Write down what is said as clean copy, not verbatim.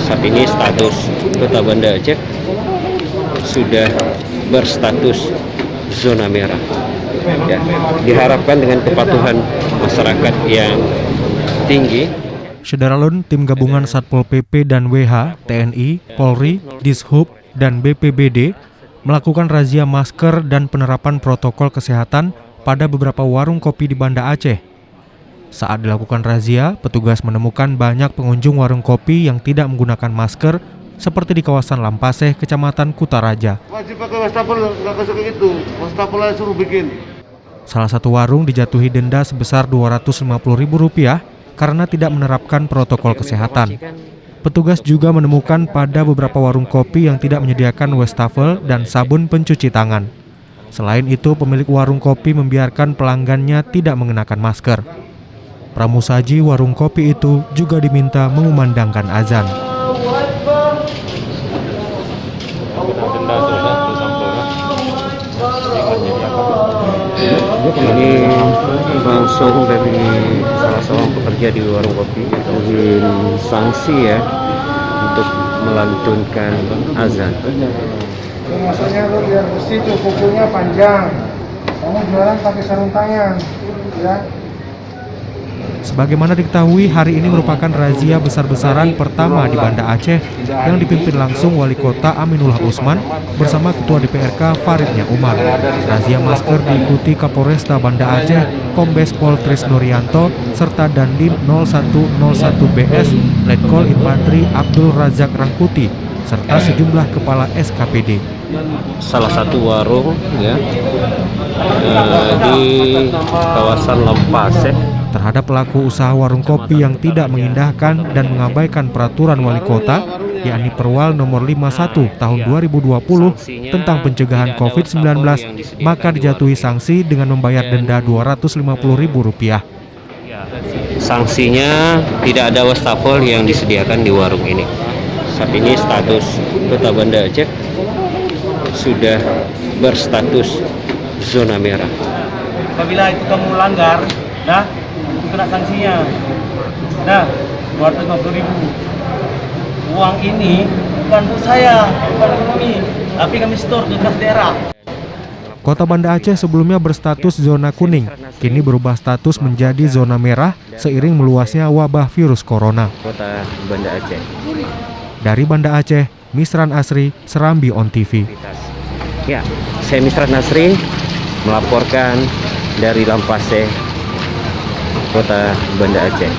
Saat ini status Kota Banda Aceh sudah berstatus zona merah. Ya, diharapkan dengan kepatuhan masyarakat yang tinggi. Syederalun, tim gabungan Satpol PP dan WH, TNI, Polri, Dishub, dan BPBD melakukan razia masker dan penerapan protokol kesehatan pada beberapa warung kopi di Banda Aceh. Saat dilakukan razia, petugas menemukan banyak pengunjung warung kopi yang tidak menggunakan masker seperti di kawasan Lampaseh, Kecamatan Kutaraja. Wajib pakai wastafel, nggak kasih kayak gitu. Wastafel aja suruh bikin. Salah satu warung dijatuhi denda sebesar Rp250.000 karena tidak menerapkan protokol kesehatan. Petugas juga menemukan pada beberapa warung kopi yang tidak menyediakan wastafel dan sabun pencuci tangan. Selain itu, pemilik warung kopi membiarkan pelanggannya tidak mengenakan masker. Pramusaji warung kopi itu juga diminta mengumandangkan azan. Ini langsung dari salah seorang pekerja di warung kopi izin sanksi ya untuk melantunkan azan. Maksudnya lo biar bersih tuh kukunya panjang. Kamu jualan pakai sarung tangan, ya. Sebagaimana diketahui, hari ini merupakan razia besar-besaran pertama di Banda Aceh yang dipimpin langsung Wali Kota Aminullah Usman bersama Ketua DPRK Faridnya Umar. Razia masker diikuti Kapolresta Banda Aceh, Kombes Pol Trisnurianto, serta Dandim 0101 BS, Letkol Infantri Abdul Razak Rangkuti, serta sejumlah kepala SKPD. Salah satu warung ya di kawasan Lampaseh Terhadap pelaku usaha warung kopi yang tidak mengindahkan dan mengabaikan peraturan wali kota, yakni Perwal nomor 51 tahun 2020 tentang pencegahan COVID-19, maka dijatuhi sanksi dengan membayar denda Rp250.000. Sanksinya tidak ada wastafel yang disediakan di warung ini. Saat ini status Kota Banda Aceh sudah berstatus zona merah. Apabila itu kamu langgar, nah itu kena sanksinya. Nah, Rp250.000. Uang ini bukan untuk saya, bukan untuk kami, tapi kami store ke kas daerah. Kota Banda Aceh sebelumnya berstatus zona kuning, kini berubah status menjadi zona merah seiring meluasnya wabah virus corona. Kota Banda Aceh. Dari Banda Aceh, Misran Asri, Serambi On TV. Ya, saya Misran Asri melaporkan dari Lampaseh, Kota Banda Aceh.